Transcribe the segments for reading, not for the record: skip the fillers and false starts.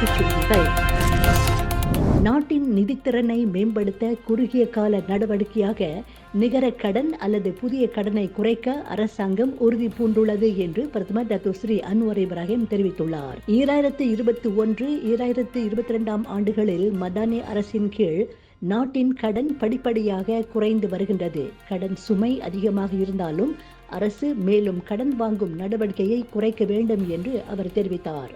தலைப்புச் செய்திகள். நாட்டின் நிதித்திறனை மேம்படுத்த குறுகிய கால நடவடிக்கையாக நிகர கடன் அல்லது புதிய கடனை குறைக்க அரசாங்கம் உறுதி பூண்டுள்ளது என்று பிரதமர் டாக்டர் ஸ்ரீ அன்வர் இப்ராஹிம் தெரிவித்துள்ளார். 2021-2022 ஆண்டுகளில் மடானி அரசின் கீழ் நாட்டின் கடன் படிப்படியாக குறைந்து வருகின்றது. கடன் சுமை அதிகமாக இருந்தாலும் அரசு மேலும் கடன் வாங்கும் நடவடிக்கையை குறைக்க வேண்டும் என்று அவர் தெரிவித்தார்.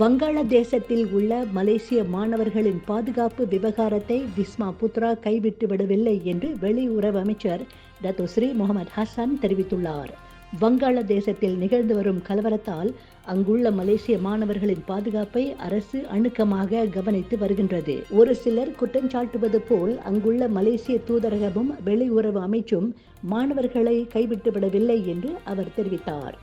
வங்காளதேசத்தில் உள்ள மலேசிய மாணவர்களின் பாதுகாப்பு விவகாரத்தை விஸ்மா புத்ரா கைவிட்டு விடவில்லை என்று வெளியுறவு அமைச்சர் டாக்டர் ஸ்ரீ முகமது ஹசன் தெரிவித்துள்ளார். வங்காளதேசத்தில் நிகழ்ந்து வரும் கலவரத்தால் அங்குள்ள மலேசிய மாணவர்களின் பாதுகாப்பை அரசு அணுக்கமாக கவனித்து வருகின்றது. ஒரு சிலர் குற்றஞ்சாட்டுவது போல் அங்குள்ள மலேசிய தூதரகமும் வெளியுறவு அமைச்சும் மாணவர்களை கைவிட்டுவிடவில்லை என்று அவர் தெரிவித்தார்.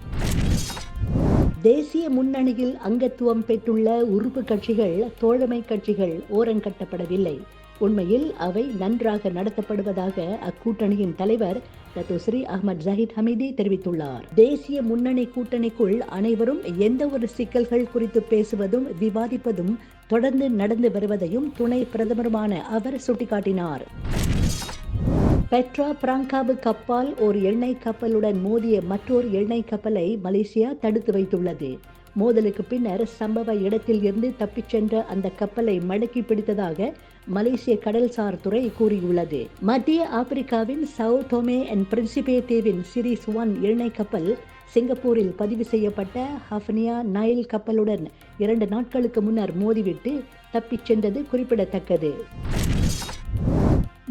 தேசிய முன்னணியில் அங்கத்துவம் பெற்றுள்ள உறுப்பு கட்சிகள், தோழமை கட்சிகள் ஓரங்கட்டப்படவில்லை. உண்மையில் அவை நன்றாக நடத்தப்படுவதாக அக்கூட்டணியின் தலைவர் டாக்டர் ஸ்ரீ அஹ்மத் ஜஹீத் ஹமீதி தெரிவித்துள்ளார். தேசிய முன்னணி கூட்டணிக்குள் அனைவரும் எந்த ஒரு சிக்கல்கள் குறித்து பேசுவதும் விவாதிப்பதும் தொடர்ந்து நடந்து வருவதையும் துணை பிரதமருமான அவர் சுட்டிக்காட்டினார். பெட்ரா பிராங்காவு கப்பல் ஒரு எண்ணெய் கப்பலுடன் மோதிய மற்றொரு எண்ணெய் கப்பலை மலேசியா தடுத்து வைத்துள்ளது. மோதலுக்கு பின்னர் சம்பவ இடத்தில் இருந்து தப்பிச் சென்ற அந்த கப்பலை மடக்கி பிடித்ததாக மலேசிய கடல்சார் துறை கூறியுள்ளது. மத்திய ஆப்பிரிக்காவின் சவ் டோமே அண்ட் பிரின்சிபே தீவின் சீரிஸ் 1 எண்ணெய் கப்பல் சிங்கப்பூரில் பதிவு செய்யப்பட்ட ஹஃபனியா நைல் கப்பலுடன் 2 நாட்களுக்கு முன்னர் மோதிவிட்டு தப்பிச் சென்றது குறிப்பிடத்தக்கது.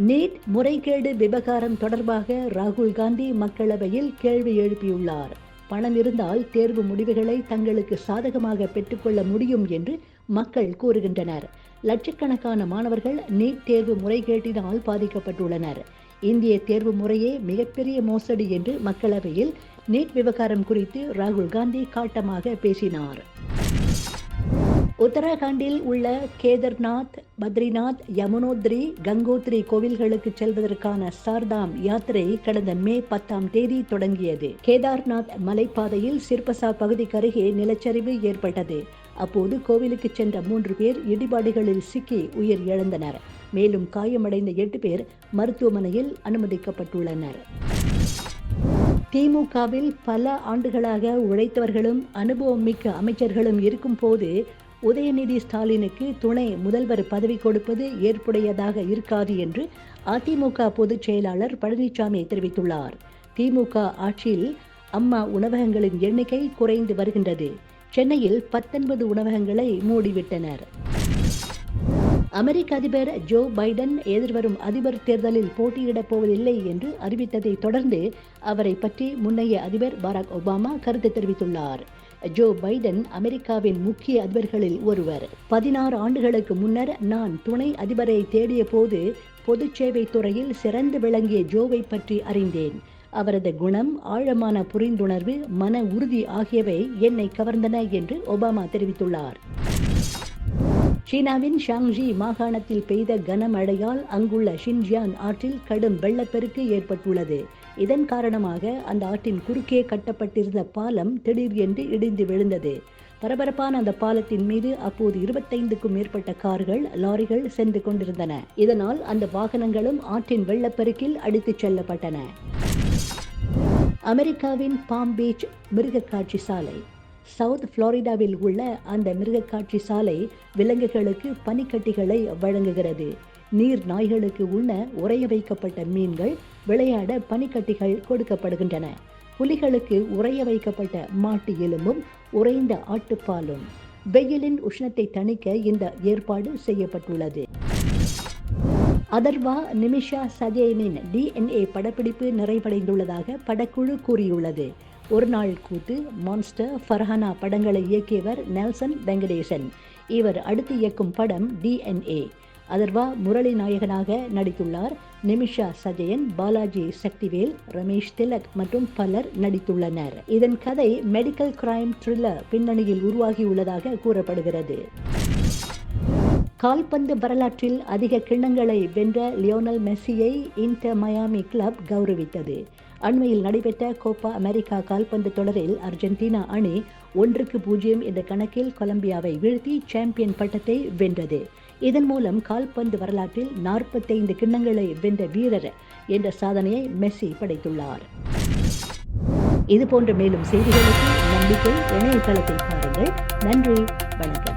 நீட் முறைகேடு விவகாரம் தொடர்பாக ராகுல் காந்தி மக்களவையில் கேள்வி எழுப்பியுள்ளார். பணம் இருந்தால் தேர்வு முடிவுகளை தங்களுக்கு சாதகமாக பெற்றுக்கொள்ள முடியும் என்று மக்கள் கூறுகின்றனர். லட்சக்கணக்கான மாணவர்கள் நீட் தேர்வு முறைகேட்டினால் பாதிக்கப்பட்டுள்ளனர். இந்திய தேர்வு முறையே மிகப்பெரிய மோசடி என்று மக்களவையில் நீட் விவகாரம் குறித்து ராகுல் காந்தி காட்டமாக பேசினார். உத்தராகண்டில் உள்ள கேதார்நாத், பத்ரிநாத், யமுனோத்ரி, கங்கோத்ரி கோவில்களுக்கு செல்வதற்கான சார்தாம் யாத்திரை கடந்த மே 10ஆம் தேதி தொடங்கியது. கேதார்நாத் மலைப்பாதையில் சிர்பசா பகுதிக்கு அருகே நிலச்சரிவு ஏற்பட்டது. அப்போது கோவிலுக்கு சென்ற 3 பேர் இடிபாடுகளில் சிக்கி உயிர் இழந்தனர். மேலும் காயமடைந்த 8 பேர் மருத்துவமனையில் அனுமதிக்கப்பட்டுள்ளனர். திமுகவில் பல ஆண்டுகளாக உழைத்தவர்களும் அனுபவம் மிக்க அமைச்சர்களும் இருக்கும் போது உதயநிதி ஸ்டாலினுக்கு துணை முதல்வர் பதவி கொடுப்பது ஏற்புடையதாக இருக்காது என்று அதிமுக பொதுச் செயலாளர் பழனிசாமி தெரிவித்துள்ளார். திமுக ஆட்சியில் அம்மா உணவகங்களின் எண்ணிக்கை குறைந்து வருகின்றது. சென்னையில் 19 உணவகங்களை மூடிவிட்டனர். அமெரிக்க அதிபர் ஜோ பைடன் எதிர்வரும் அதிபர் தேர்தலில் போட்டியிடப் போவதில்லை என்று அறிவித்ததை தொடர்ந்து அவரை பற்றி முன்னைய அதிபர் பராக் ஒபாமா கருத்து தெரிவித்துள்ளார். ஜோ பைடன் அமெரிக்காவின் முக்கிய அதிபர்களில் ஒருவர். 16 ஆண்டுகளுக்கு முன்னர் நான் துணை அதிபரை தேடிய போது பொதுச் சேவை துறையில் சிறந்து விளங்கிய ஜோவை பற்றி அறிந்தேன். அவரது குணம், ஆழமான புரிந்துணர்வு, மன உறுதி ஆகியவை என்னை கவர்ந்தன என்று ஒபாமா தெரிவித்துள்ளார். சீனாவின் ஷாங்ஜி மாகாணத்தில் பெய்த கனமழையால் அங்குள்ள ஷின்ஜியாங் ஆற்றில் கடும் வெள்ளப்பெருக்கு ஏற்பட்டுள்ளது. இதன் காரணமாக அந்த ஆற்றின் குறுக்கே கட்டப்பட்டிருந்த பாலம் திடீர் என்று இடிந்து விழுந்தது. பரபரப்பான அந்த பாலத்தின் மீது அப்போது 25க்கும் மேற்பட்ட கார்கள், லாரிகள் சென்று கொண்டிருந்தன. இதனால் அந்த வாகனங்களும் ஆற்றின் வெள்ளப்பெருக்கில் அடித்துச் செல்லப்பட்டன. அமெரிக்காவின் பாம் பீச் மிருகக்காட்சி சாலை. சவுத் புளோரிடாவில் உள்ள அந்த மிருகக்காட்சி சாலை விலங்குகளுக்கு பனிக்கட்டிகளை வழங்குகிறது. நீர் நாய்களுக்கு உண்ண உறைய வைக்கப்பட்ட மீன்கள், விளையாட பனிக்கட்டிகள் கொடுக்கப்படுகின்றன. புலிகளுக்கு உறைய வைக்கப்பட்ட மாட்டு எலும்பும் உறைந்த ஆட்டுப்பாலும். வெயிலின் உஷ்ணத்தை தணிக்க இந்த ஏற்பாடு செய்யப்பட்டுள்ளது. அதர்வா நிமிஷா சஜயனின் DNA படப்பிடிப்பு நிறைவடைந்துள்ளதாக படக்குழு கூறியுள்ளது. ஒரு நாள் கூத்து, மான்ஸ்டர், ஃபர்ஹானா படங்களை இயக்கியவர் நெல்சன் வெங்கடேசன். இவர் அடுத்து இயக்கும் படம் DNA. அதர்வா முரளி நாயகனாக நடித்துள்ளார். நிமிஷா சஜயன், பாலாஜி சக்திவேல், ரமேஷ் திலக் மற்றும் பலர் நடித்துள்ளனர். இதன் கதை மெடிக்கல் கிரைம் த்ரில்லர் பின்னணியில் உருவாகியுள்ளதாக கூறப்படுகிறது. கால்பந்து வரலாற்றில் அதிக கிண்ணங்களை வென்ற லியோனல் மெஸ்ஸியை இன்டர் மயாமி கிளப் கௌரவித்தது. அண்மையில் நடைபெற்ற கோப்பா அமெரிக்கா கால்பந்து தொடரில் அர்ஜென்டினா அணி 1-0 என்ற கணக்கில் கொலம்பியாவை வீழ்த்தி சாம்பியன் பட்டத்தை வென்றது. இதன் மூலம் கால்பந்து வரலாற்றில் 45 கிண்ணங்களை வென்ற வீரர் என்ற சாதனையை மெஸ்ஸி படைத்துள்ளார். இதுபோன்ற மேலும் செய்திகளுக்கு நம்பிக்கை இணையதளத்தை பாருங்கள். நன்றி, வணக்கம்.